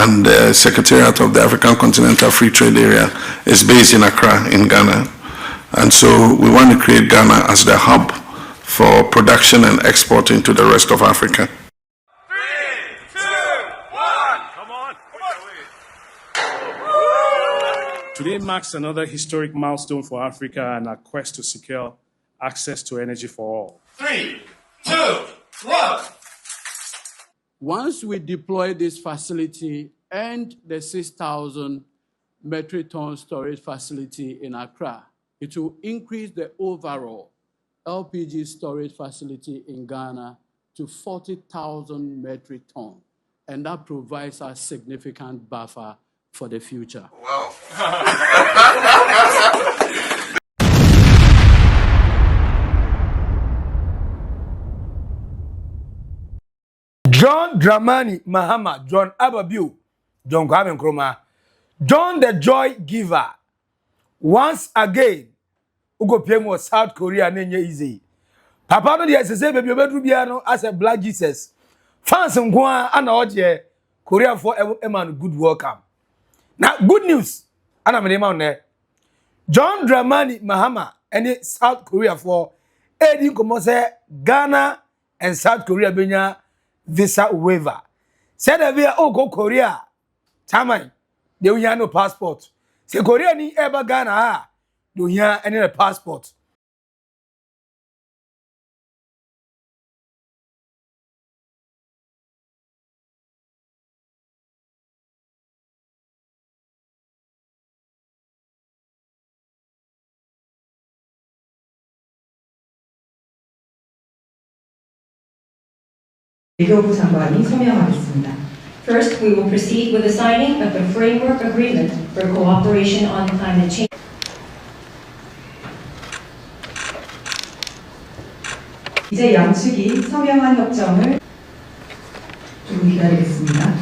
and the Secretariat of the African Continental Free Trade Area is based in Accra, in Ghana. And so we want to create Ghana as the hub for production and exporting to the rest of Africa. 3, 2, 1, come on. Today marks another historic milestone for Africa and our quest to secure access to energy for all. 3, 2, 1. Once we deploy this facility and the 6,000 metric ton storage facility in Accra, it will increase the overall LPG storage facility in Ghana to 40,000 metric tons, and that provides a significant buffer for the future. Wow. John Dramani Mahama, John Ababu, John Kwame Nkrumah, John the Joy Giver. Once again, Ugo PM South Korea nenye easy. Papa no dey say baby obedru bia no as a Black Jesus. Fans nko ana oje Korea for man good welcome. Now good news. Ana me ma on John Dramani Mahama any South Korea for edin komo say Ghana and South Korea benya visa waiver. Said that go Korea. Tamai, they will have no passport. Say Korea ni ever Ghana, do here any passport. 외교부 장관이 서명하겠습니다. First, we will proceed with the signing of the framework agreement for cooperation on climate change. 이제 양측이 서명한 협정을 조금 기다리겠습니다.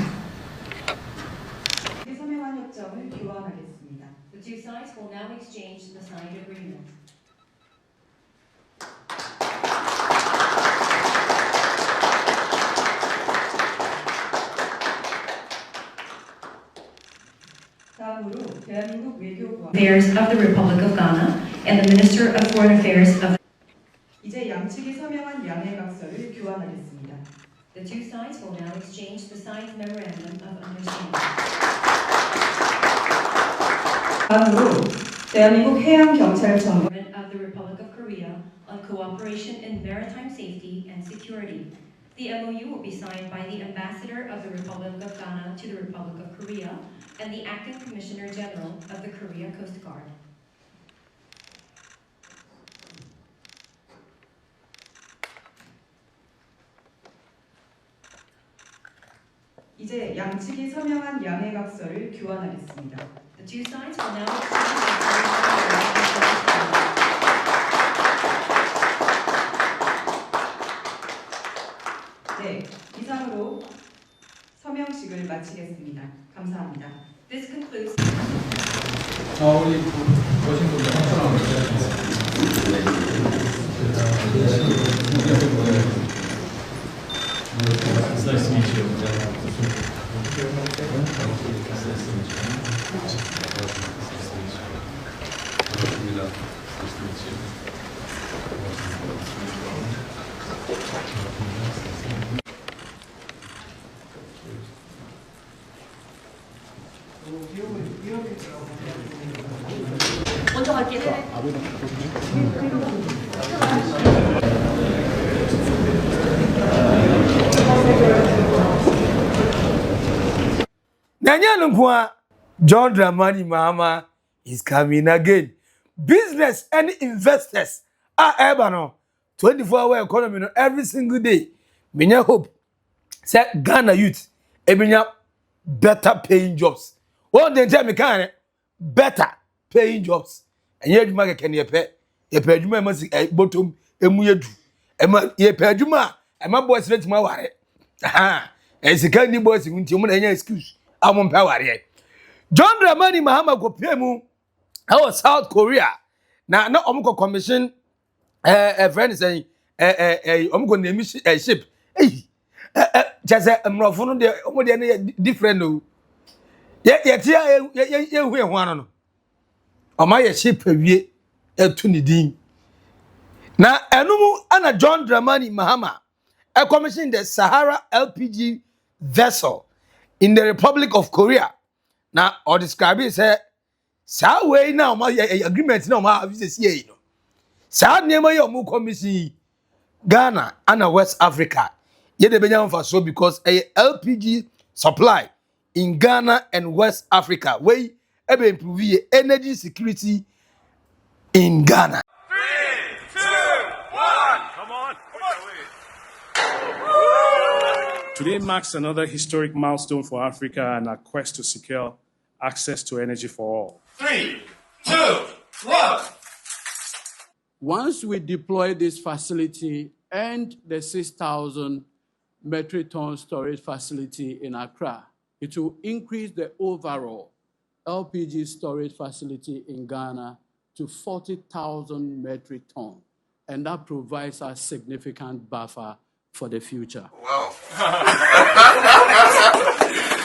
서명한 협정을 교환하겠습니다. The two sides will now exchange the signed agreement. Affairs of the Republic of Ghana and the Minister of Foreign Affairs of. 이제 양측이 서명한 양해각서를 교환하겠습니다. The two sides will now exchange the signed memorandum of understanding. 다음으로 대한민국 해양경찰청 of the Republic of Korea on cooperation in maritime safety and security. The MOU will be signed by the Ambassador of the Republic of Ghana to the Republic of Korea and the Acting Commissioner General of the Korea Coast Guard. 이제 양측이 서명한 양해각서를 교환하겠습니다. The two sides will now 네, 이상으로 서명식을 마치겠습니다. 감사합니다. This concludes. 우리 오신 분들 한번 It's nice to meet you. 먼저 갈게요. John Dramani Mahama is coming again. Business and investors are ever 24-hour economy no every single day. Many hope say Ghana youth ebenya better paying jobs. What they tell me can better paying jobs. And yet you make can ye pay adwuma must bottom emu yedu. Ye pay adwuma e ma boys let ma ware. Aha. E sika ni boys nti mo na nya excuse. Amon pay ware. John Dramani Mahama go pay mu South Korea. Na omko commission friend saying omko name ship. Just a mrofo no de omo de different no. ye tia ye hu ho ano no oma ye shape awie etu ni din na enumu ana John Dramani Mahama commissioned the Sahara LPG Vessel in the Republic of Korea. Now, or describe it say, "Sa way now, my agreement now, my business here, you know. Sa name your mu commission Ghana and West Africa. Ye de benyan for so because a LPG supply in Ghana and West Africa way ebe improve energy security in Ghana." 3, 2, 1. Come on. Today marks another historic milestone for Africa and our quest to secure access to energy for all. 3, 2, 1. Once we deploy this facility and the 6,000 metric ton storage facility in Accra, it will increase the overall LPG storage facility in Ghana to 40,000 metric ton. And that provides a significant buffer for the future. Wow.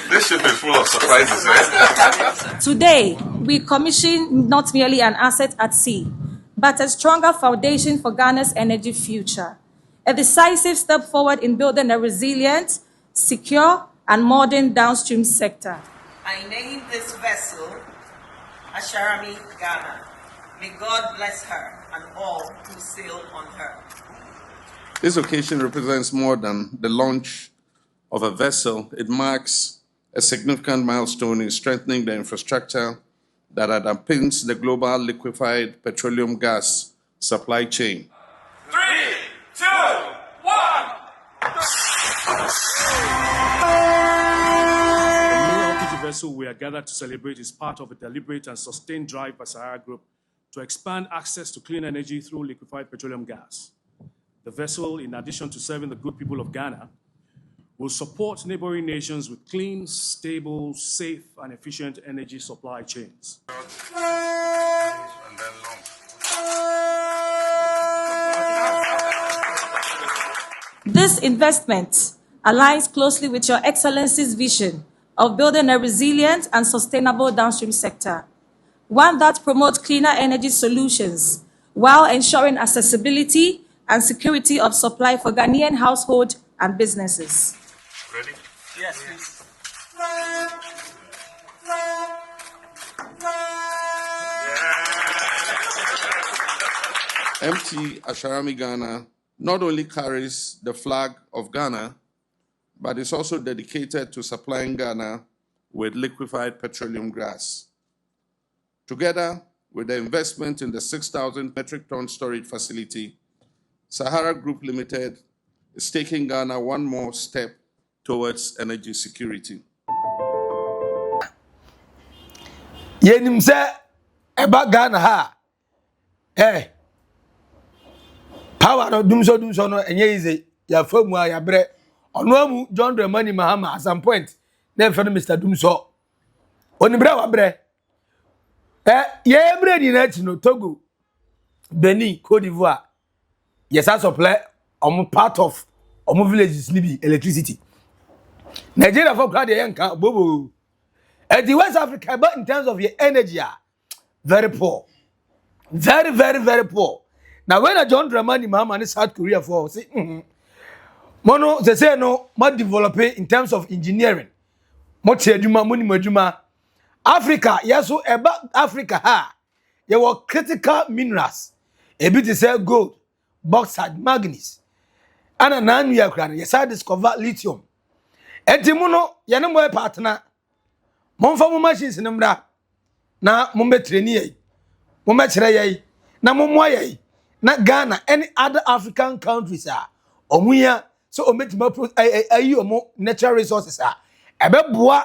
This ship is full of surprises, eh? Today, we commission not merely an asset at sea, but a stronger foundation for Ghana's energy future. A decisive step forward in building a resilient, secure, and modern downstream sector. I name this vessel Asharami Ghana. May God bless her and all who sail on her. This occasion represents more than the launch of a vessel. It marks a significant milestone in strengthening the infrastructure that underpins the global liquefied petroleum gas supply chain. 3, 2, 1. The new LPG vessel we are gathered to celebrate is part of a deliberate and sustained drive by Sahara Group to expand access to clean energy through liquefied petroleum gas. The vessel, in addition to serving the good people of Ghana, will support neighboring nations with clean, stable, safe, and efficient energy supply chains. This investment aligns closely with Your Excellency's vision of building a resilient and sustainable downstream sector, one that promotes cleaner energy solutions while ensuring accessibility and security of supply for Ghanaian households and businesses. Ready? Yes, please. MT Asharami Ghana not only carries the flag of Ghana, but is also dedicated to supplying Ghana with liquefied petroleum gas. Together with the investment in the 6,000 metric ton storage facility, Sahara Group Limited is taking Ghana one more step towards energy security. Yenim se eba Ghana ha power no dum so no enye ize ya famu ya bre ono amu John Dramani Mahama at some point na fe no Mr. Dumso onibra wa bre ye bre ni na chi no Togo, Benin, Cote d'Ivoire, yes I supply part of villages ni bi electricity. Nigeria for crowd yanka bobo. At the West Africa, but in terms of your energy, very poor. Very, very, very poor. Now, when John Dramani Mahama in South Korea for, see, mono, they say no, more developing in terms of engineering. More money, Africa, yes, so about Africa, ha, there were critical minerals. A bit is gold, bauxite, manganese. And a non-year crown, yes, I discovered lithium. And Timono, Yanamo partner. Momfa mo machines numra na mombe trainee mombe kire yai na momwa yai na Ghana any other African countries omuya so ometima ayi omo natural resources ebeboa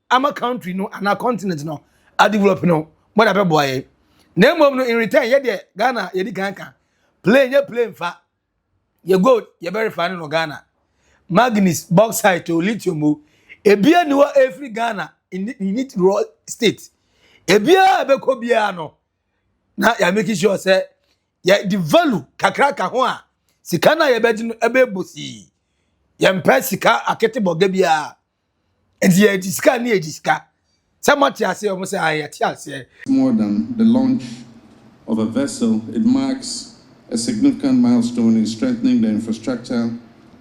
ama country no ana continent no a develop no mo da beboa yai na mom no in return ye de Ghana ye di kanka plane fa ye gold ye verify no Ghana manganese bauxite to lithium ebia ni wa every Ghana in it raw state ebia abeko bia no na ya make sure say ya the value kakraka ho a sika na ya beji no ebebosi ya mpa sika akete boga bia enti ya sika na ya sika Somebody has said, almost More than the launch of a vessel, it marks a significant milestone in strengthening the infrastructure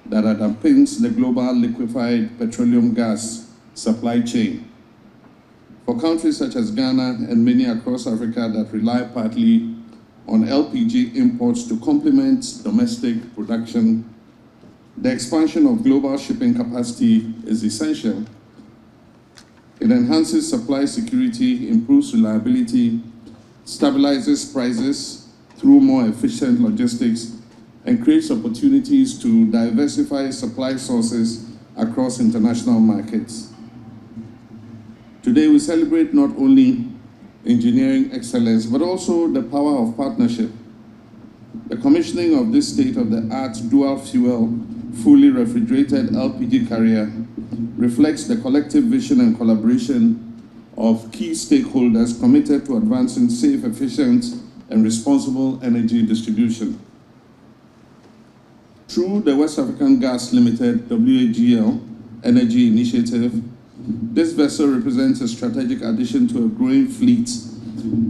that underpins the global liquefied petroleum gas supply chain. For countries such as Ghana and many across Africa that rely partly on LPG imports to complement domestic production, the expansion of global shipping capacity is essential. It enhances supply security, improves reliability, stabilizes prices through more efficient logistics, and creates opportunities to diversify supply sources across international markets. Today, we celebrate not only engineering excellence, but also the power of partnership. The commissioning of this state-of-the-art dual-fuel, fully refrigerated LPG carrier reflects the collective vision and collaboration of key stakeholders committed to advancing safe, efficient, and responsible energy distribution. Through the West African Gas Limited WAGL Energy Initiative, this vessel represents a strategic addition to a growing fleet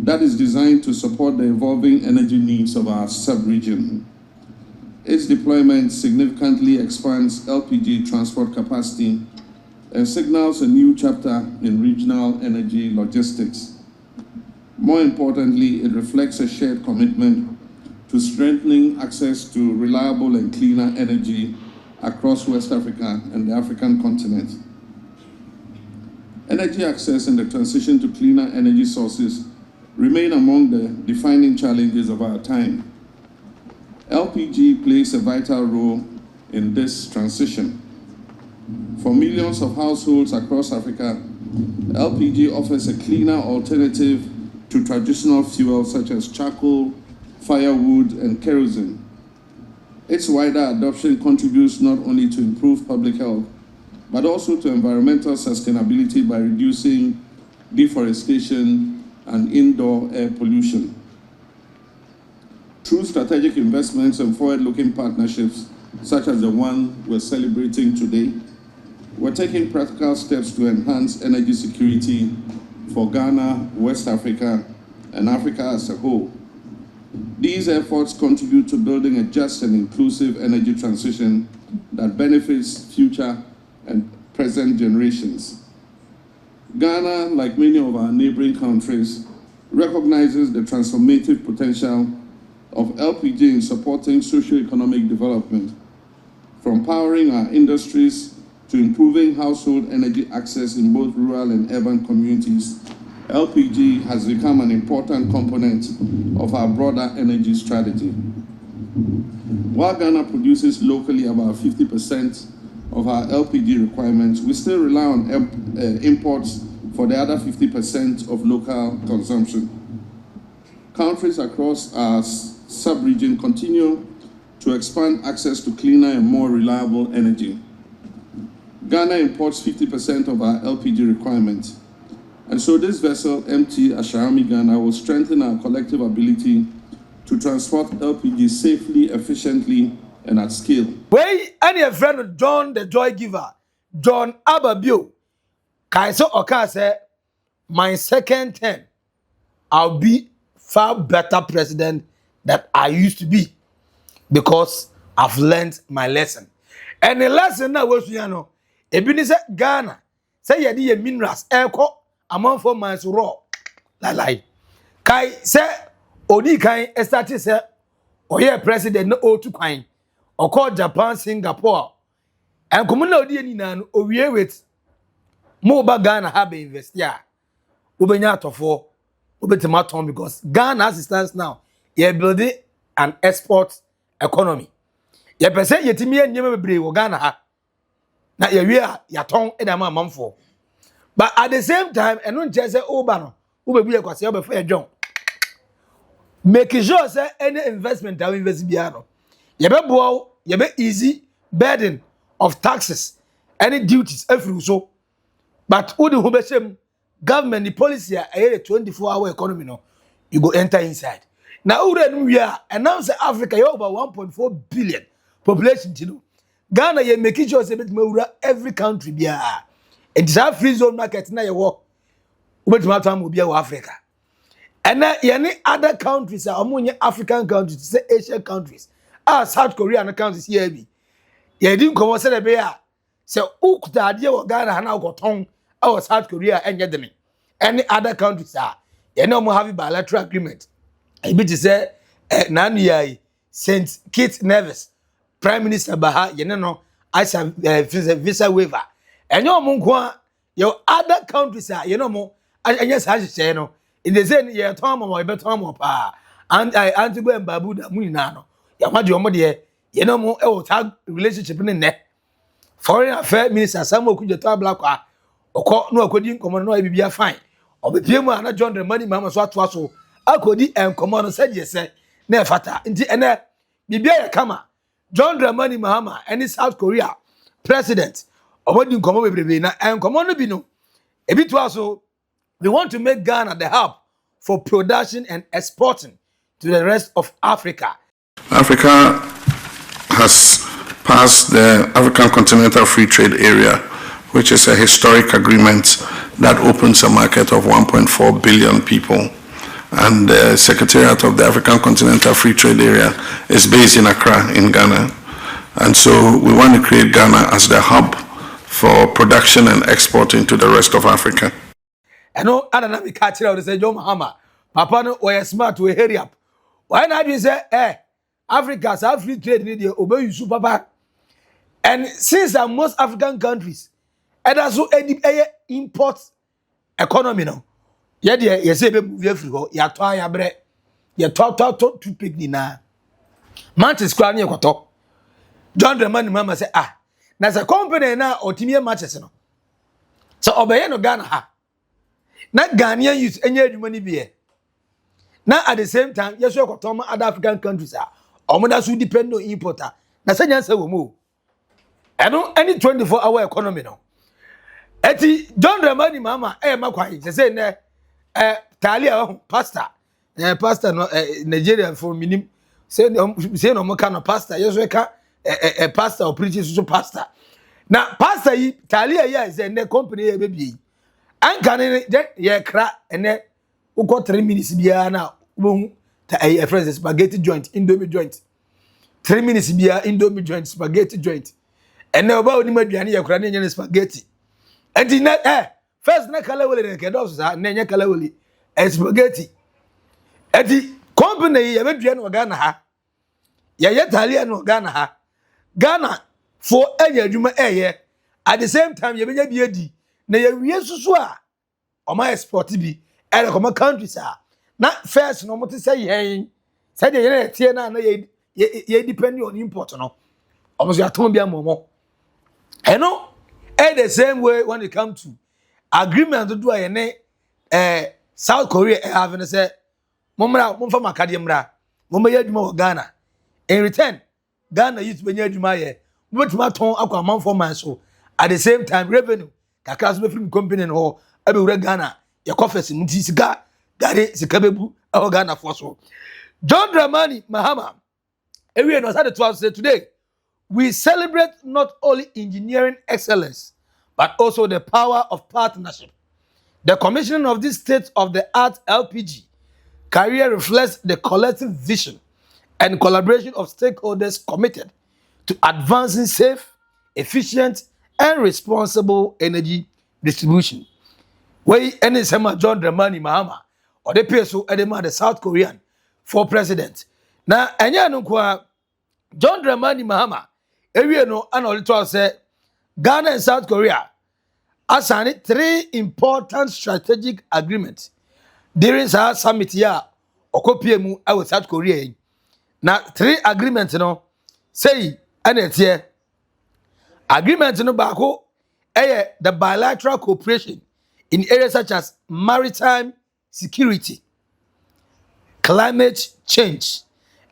that is designed to support the evolving energy needs of our sub-region. Its deployment significantly expands LPG transport capacity and signals a new chapter in regional energy logistics. More importantly, it reflects a shared commitment to strengthening access to reliable and cleaner energy across West Africa and the African continent. Energy access and the transition to cleaner energy sources remain among the defining challenges of our time. LPG plays a vital role in this transition. For millions of households across Africa, LPG offers a cleaner alternative to traditional fuels such as charcoal, firewood, and kerosene. Its wider adoption contributes not only to improved public health, but also to environmental sustainability by reducing deforestation and indoor air pollution. Through strategic investments and forward-looking partnerships, such as the one we're celebrating today, we're taking practical steps to enhance energy security for Ghana, West Africa, and Africa as a whole. These efforts contribute to building a just and inclusive energy transition that benefits future and present generations. Ghana, like many of our neighboring countries, recognizes the transformative potential of LPG in supporting socio-economic development. From powering our industries to improving household energy access in both rural and urban communities, LPG has become an important component of our broader energy strategy. While Ghana produces locally about 50% of our LPG requirements, we still rely on imports for the other 50% of local consumption. Countries across our sub-region continue to expand access to cleaner and more reliable energy. Ghana imports 50% of our LPG requirements. And so this vessel, MT Asharami Ghana, will strengthen our collective ability to transport LPG safely, efficiently, and at scale. Wey any a friend of John the Joy Giver, John Ababio, Kaiso Oka said, my second term, I'll be far better president than I used to be because I've learned my lesson. And the lesson that was, Ghana, say ye minerals, echo, among 4 months raw, like Kai say, Odi Kai, Estati say, Oye president no O to Kain. Or call Japan, Singapore, and Communal Dian, or we with Moba Ghana have invest here. Ubenyato for Ubetimaton because Ghana as it stands now, you're building an export economy. You present your team and you may Ghana ha. Now you are your tongue and a man for. But at the same time, and don't just say, oh, Bano, who will be a question before John. Making sure say any investment that we invest beyond. You be easy burden of taxes, any duties, every so. But who the who government the policy a 24-hour economy no, you go enter inside. Now we are announced Africa you over 1.4 billion population. You know, Ghana you making sure say every country be a. It's a free zone market now you work. ubetuma to am obi a Africa. And any other countries are among African countries, say Asian countries. South Korea and countries here be. Ye didn't come say the bear. So ukuta idea wa Ghana na ukoton our South Korea and yedemi. Any other countries are. You know, we have a bilateral agreement. I be to say, Nani Saint Kitts Nevis, Prime Minister Baha, you know, as a visa waiver. And your munkwa, your other countries are, you know, more. And yes, as you say, no, in the same year, Tom or better pa, and I antigo and Babuda Munano. Yamajo, you know, more tag relationship in the Foreign Affairs Minister Samuel Kuja Black, or no, couldn't come on, no, be fine. Or the Pima and John Dramani Mahama so akodi and command said yes, ne fata. Inti ene bibia kama John Dramani Mahama and South Korea president. Obodi nkomo bebrebe na en komo no bi no. Ebi to aso we want to make Ghana the hub for production and exporting to the rest of Africa. Africa has passed the African Continental Free Trade Area, which is a historic agreement that opens a market of 1.4 billion people. And the Secretariat of the African Continental Free Trade Area is based in Accra, in Ghana. And so we want to create Ghana as the hub for production and exporting to the rest of Africa. I know I don't catch it out say John Mahama. Papa no we smart we hurry up. Why not you say Africa's have free trade need the obey you super papa. And since most African countries and also import economy now. Yeah, dear, say be move free ho. Ya to ya bre. Ya to pick ni na. Matches kwa ni ekoto. John Dramani Mahama say na say company na otimi matches no. So obeye no Ghana ha. Na Ghanaian youth enye adwuma ni biye. Na at the same time yeso ekoto ma other African countries omoda so depend on importer. Na say nyansa wo mu. Eno any 24-hour economy no. Eti John Dramani Mahama makwan say ne Talia pastor pastor no Nigeria for minim say no mo kind of pastor yes we ka pastor or preacher so pastor na pastor yi Talia ya is a company e be an kan ye kra ene uko 3 minutes bia na wo a friend spaghetti joint indomie joint 3 minutes bia indomie joint spaghetti joint ene oba oni maduane ye kra na nya spaghetti enti na first na kala wele ne kedo so na nya kala wele spaghetti enti company ye bedua no Ghana ha ye Talia no Ghana ha Ghana for enya adwuma at the same time ye benya bi edi na ye wie susu a o ma export bi e come countries na first no mo te say yen say de ye tie na ye depend on import no o mo so aton bia momo eno the same way when it comes to agreement to do South Korea having say momra momfa makade mra momya adwuma wo Ghana in return Ghana used to be adwuma ye mobetuma ton akwa manfo man so at the same time revenue kakra so be film company no abe wura Ghana ye confess muti sika gare sika bebu e Ghana for so John Dramani Mahama ewe no say to say today we celebrate not only engineering excellence but also the power of partnership. The commissioning of this state-of-the-art LPG career reflects the collective vision and collaboration of stakeholders committed to advancing safe, efficient, and responsible energy distribution. Where any sema John Dramani Mahama or the PSO Edema the South Korean for president. Now, enya no kwa John Dramani Mahama ewie no ana olito say Ghana and South Korea assigned 3 important strategic agreements during Sahara summit here okopie mu with South Korea. Now 3 agreements no say ane agreement no bako the bilateral cooperation in areas such as maritime security, climate change,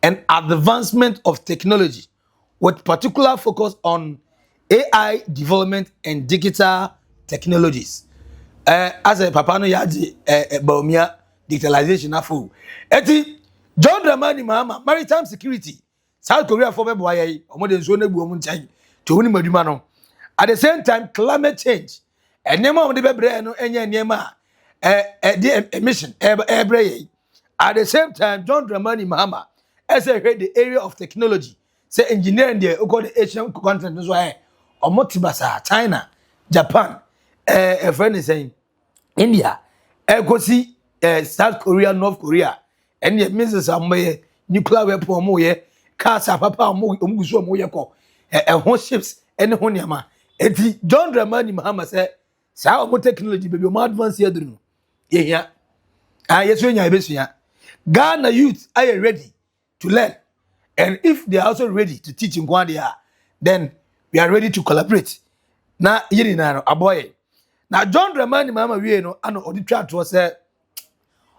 and advancement of technology, with particular focus on AI development and digital technologies. As a papa no yaji baumia digitalization afu. Eti John Dramani Mahama maritime security South Korea for be boy omo nso na bu omo ntan to woni maduma no. At the same time climate change enema omo de bebre no enya enema the emission every at the same time John Dramani Mahama as I head the area of technology say engineering there go the Asian continent so omotibasa China Japan friend is saying India go see South Korea North Korea and the misses am nuclear weapon mo ye cars papa mo omuguso mo ye ko ships and honiama enti John Dramani Mahama say sa omo technology baby omo advance here dunu yeah yeso nya besuya Ghana youth are ready to learn and if they are also ready to teach in Kwandia then we are ready to collaborate na yiri na aboye na John Dramani Mahama we no ano oditwa to say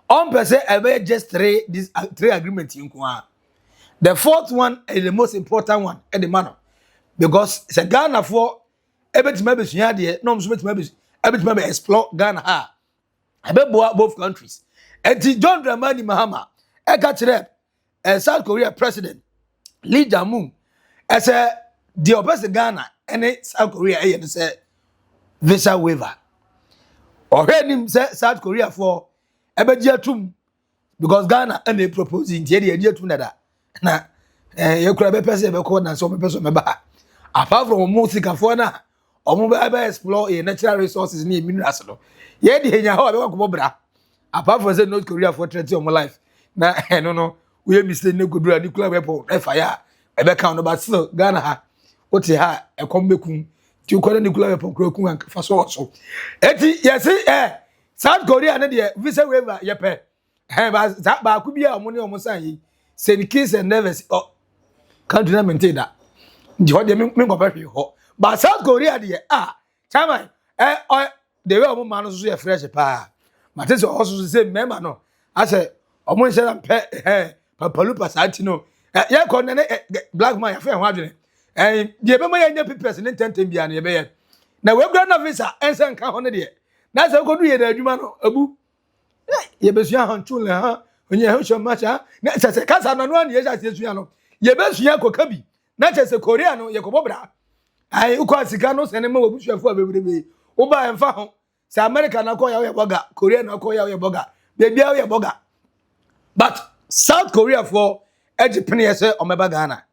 on per se ever just three agreements in Kwa. The fourth one is the most important one at the manner because it's a Ghana for every member there no every explore Ghana ha both countries and John Dramani Mahama South Korea president Lee Jae-myung as the opposite Ghana and South Korea and say visa waiver or him say South Korea for ebejiatum because Ghana and they proposing the idea to nada na you could have person be called na some person member apart from music for na omo be explore a natural resources ni minerals no ye di henya ho be ko bra apart from say North Korea for threat on my life na no we mistake ne godura nuclear weapon e fire e be count but still Ghana ha what ha e kom bekum ti ko nuclear weapon kro kun fa so eti yes South Korea na de visa waiver ye pe ba ku bia omo ne omo san yi St. Kitts and Nevis Continental maintain that the what they me go pay ho but South Korea de chama the way omo man so ye fresh pa mate so also say member no I say omo nse na pe papalupa santi no ye ko ne black man ya fe ho adwene de be mo ye nya papers ne tentem bia na ye be ye na we gra na visa ense nka ho ne de na say ko du ye da adwuma no abu ye besua hanchule ha onye ho shomacha na se kasa no no ye ja se sua no ye besua ko kabi na se Korea no ye ko bobra ai uko sika no se ne ma obusuafo abebrebe wo ba emfa ho se America na ko ya ye boga Korea na ko ya ye boga bebia ye boga but South Korea for ejipene se omeba Ghana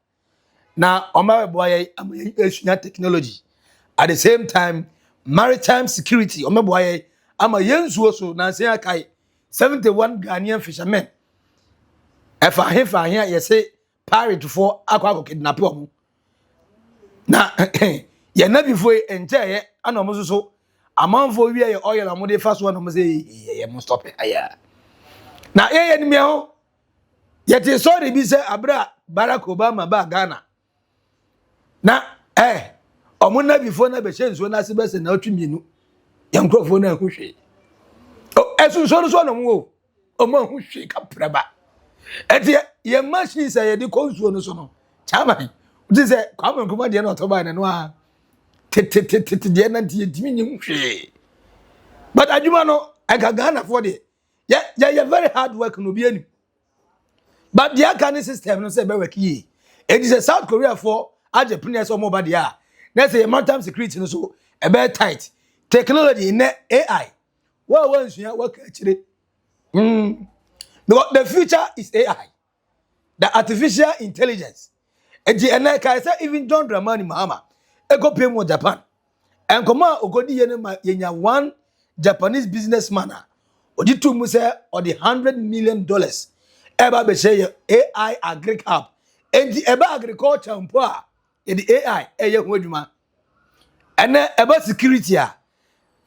na omawe boye amasunya technology at the same time maritime security omeboye ama yensuo so na se akai 71 Ghanaian fishermen efa here you say pirate for akwa kidnap omo na ye na before enje ye ana omo so amanfo wi ye oil omo de fa so na omo say ye must stop it aya na ye ni me ho ye ti sorry bi say abra Barack Obama ba Ghana na omo na before na be shensuo na se be se na otwimienu ye nkrofo na ahwehwe esun so no mo omo ahwehwe kapraba eti ye machine say ye di konsuo no so no chama uti say kwame nkoma de na otoba na no a de na de dimi nyim hwe but adwuma no aka Ghana for de ye very hard work no bi ani but the Ghana system no say be work yi it is a South Korea for Japanese or mobile there na say maritime security no so e be tight technology in AI what nsua work akire the future is AI the artificial intelligence and like I say even John Dramani Mahama go pay more Japan and come on ogodi yenya one Japanese businessman odi tu mu say or the $100 million eba be say AI agric app and the eba agriculture mpo a the AI eye ho adwuma and eba security a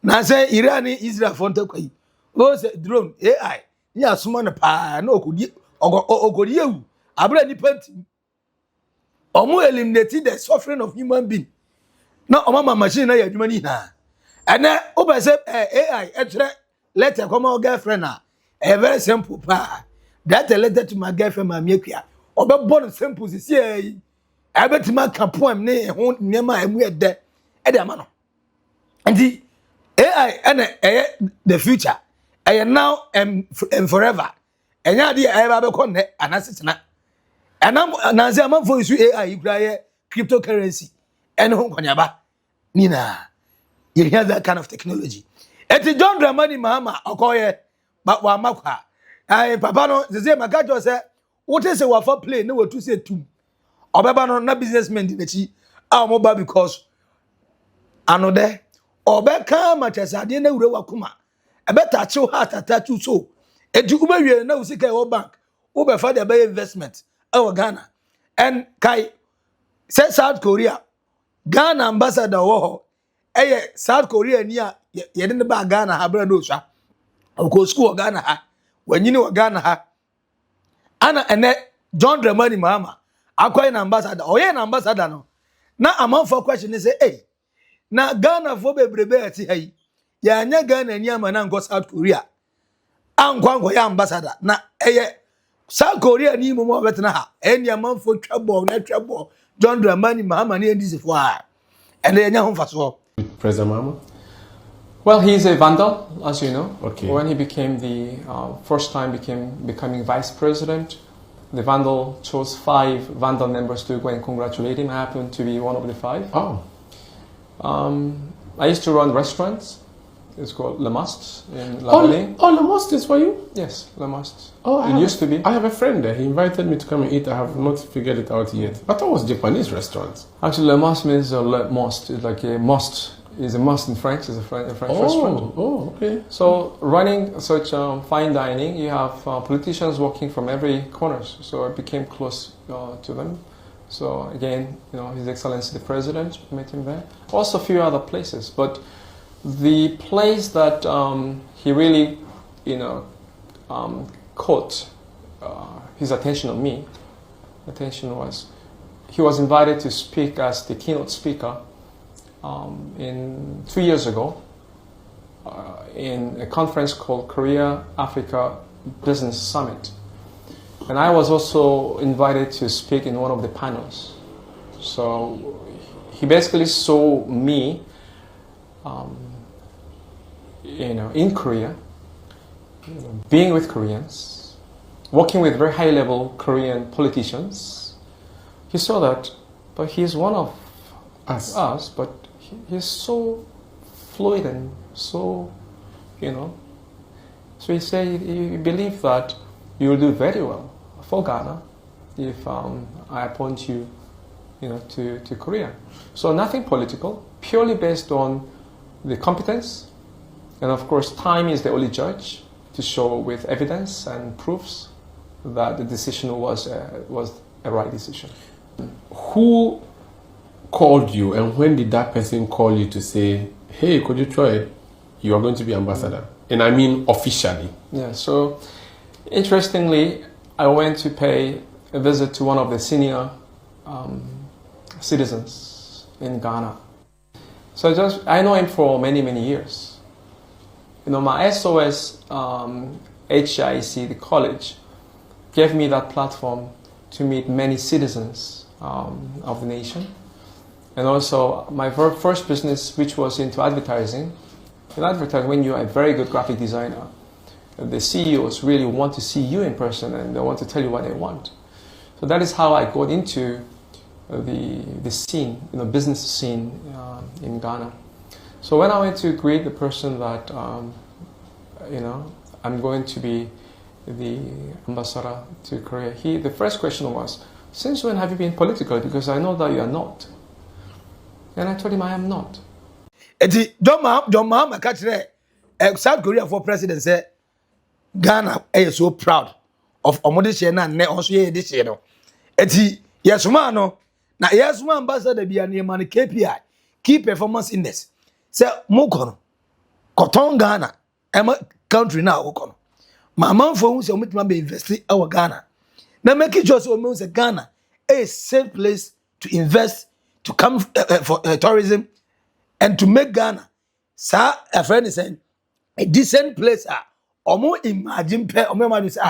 na say Iran Israel fonta kwai o say drone AI ni asoma na pa na okodi ewu abra ni panti omo eliminate the suffering of human being na omo machine na ya adwuma ni na and o say AI etre letter come our girlfriend a very simple pa that letter to my girlfriend ma miekua obebon simple si e abetima ka poem ne ho nyema emu ede ama no and the AI and the future now and forever and ya dey eba be konne anasitena and na say am for issue AI you cry cryptocurrency and ho konyaba nina you hear that kind of technology Eti John Dramani Mahama okoye wa makwa. Ai papa no ze maka jo se wote se wa for play na watu se tum. Obeba no na businessman di nachi a mo ba because anode obeka ma chesade na wure wakuma. Ebe tachi heart atachu so. Eti ubewie na usika e bank. Ube fa de be investment e Ghana. And kai say South Korea Ghana ambassador wo South Korea ni a ye de ba Ghana ha bra no swa ko school Ghana ha wanyini wa Ghana ha ana ene John Dramani Mahama akwai na ambassador oye na ambassador no na amanfo question ni say na Ghana fo bebrebe ati hai ya anya Ghana ni ama na ngo South Korea ankwanko ya ambassador na South Korea ni mo betena ha eni amanfo twabo na twabo John Dramani Mahama ni ndi sefo a ene enya ho faso. President Mahama? Well, he's a vandal, as you know. Okay. When he became becoming vice president, the vandal chose 5 vandal members to go and congratulate him. I happened to be one of the 5. Oh. I used to run restaurants. It's called Le Must in La Vallée. Oh, Le Must is for you? Yes, Le Must. Oh, it used to be. I have a friend there. He invited me to come and eat. I have not figured it out yet. I thought it was Japanese restaurant. Actually, Le Must means Le Must. It's like a must. Is a must in French. It's a French restaurant. Oh, okay. So running such fine dining, you have politicians working from every corner. So I became close to them. So again, His Excellency the President, met him there. Also a few other places, but the place that he really, caught his attention on me. Attention was he was invited to speak as the keynote speaker in 2 years ago in a conference called Korea Africa Business Summit, and I was also invited to speak in one of the panels. So he basically saw me, in Korea, being with Koreans, working with very high-level Korean politicians. He saw that, but he's one of us, but he's so fluid and so, So he said he believed that you will do very well for Ghana if I appoint you, to Korea. So nothing political, purely based on the competence, and of course time is the only judge to show with evidence and proofs that the decision was a right decision. Who called you, and when did that person call you to say, hey, could you try it? You are going to be ambassador. And I mean officially. Yeah, so interestingly, I went to pay a visit to one of the senior citizens in Ghana. So I know him for many, many years. My SOS HIC, the college, gave me that platform to meet many citizens of the nation. And also my first business, which was into advertising. In advertising, when you are a very good graphic designer, the CEOs really want to see you in person and they want to tell you what they want. So that is how I got into the scene, business scene in Ghana. So when I went to greet the person that, I'm going to be the ambassador to Korea, the first question was, since when have you been political? Because I know that you are not. And I told him I am not. John Mahama catch South Korea for president say Ghana is so proud of Omodishe na ne also ye this year no. Yesuma no na yesuma ambassador bia ne man KPI key performance index. Say mo kono koton Ghana country na wo kono. Mama for hu say omitima be invest our Ghana. Na make it just o say Ghana a safe place to invest, to come for tourism, and to make Ghana, sir, a friend is saying, a decent place. Omo imagine pe omo ma say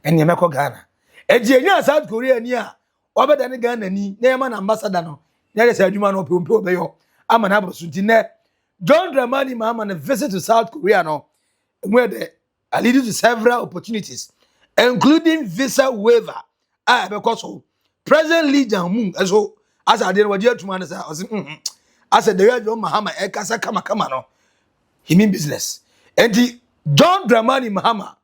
and you make Ghana. E jenya South Korea ni obe than Ghana ni na man ambassador no. Na say adwuma no pe be yo. Ama na abrosunti ne John Dramani Mahama na visit to South Korea no, where they are leading to several opportunities, including visa waiver. Because President Lee Jae-myung as I did what you to man say, I said the John Mahama kasa kama no. he mean business. And the John Dramani Mahama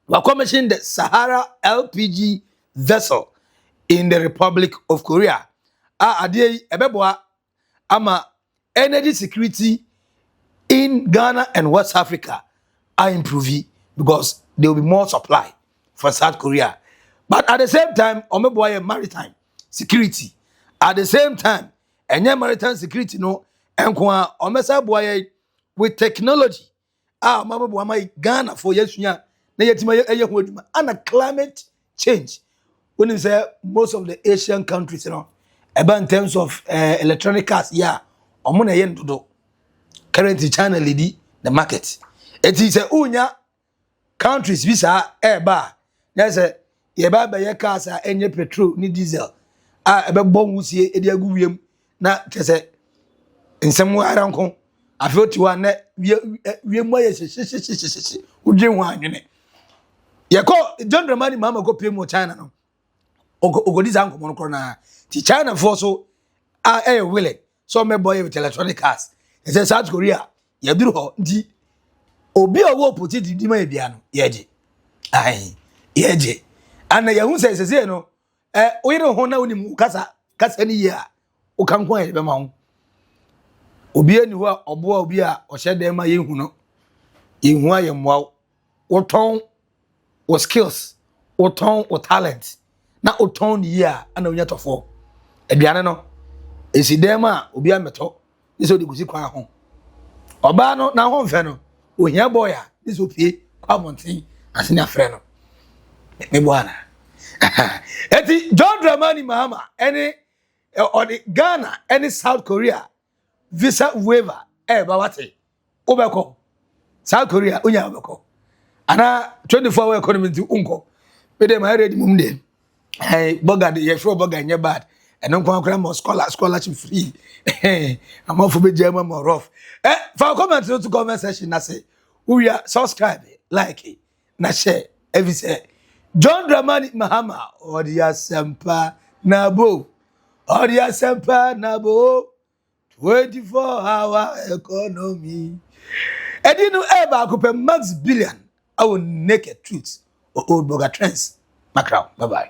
will commission the Sahara LPG vessel in the Republic of Korea. Adie ebeboa ama energy security in Ghana and West Africa are improving because there will be more supply for South Korea. But at the same time, omeboa maritime security. At the same time, maritime security no enkwa omesa boa with technology. Omeboa my Ghana for yesunya na yetima eyehu aduma and climate change. When you say most of the Asian countries, you know, about in terms of electronic cars, yeah, omuna yen dodo. Currently, China lead the market. It is a unya countries visa eba. There's a yeba ba ye cars are any petrol ni diesel. Ebe bon wusie edi agu wiem na kese nsemu aranko. Afoti wa na wiem wa ye hye udwen ho anwene. Ye ko John Dramani Mahama go pay mo China no. Ogodi za nkomo no na ti China for so willing so me boy with electronic cars. It says South Korea ye duru ho ndi obi owo poti di ma bia no yeje yeje ana ye hu say no oyire ho na onim kasa ni ye a o kan ko e be ma ho obi ani ho obo obi a o hye dem ma ye hu no ye hu aye mwa wo ton wo skills wo ton wo talent na wo ton ye a ana onya tofo aduane no esi dem a obi ameto this odi gusi kwa ho oba no na ho mfe no ohia boy a this opie kwa montin asini afre no me bwana eti John Dramani Mahama any or the Ghana any South Korea visa waiver ba wate obeko South Korea onya obeko ana 24 hour economy ti unko be dem ready mum dem boga de ye sure boga nye bad and no kwa more scholarship free I'm off be German more rough for comment to comment section na say we are subscribe like na share every say John Dramani Mahama Odia Sempa Nabo 24-hour economy edinu eba akupe Max Billian our naked truths or Oldboga trends. Macron, bye bye.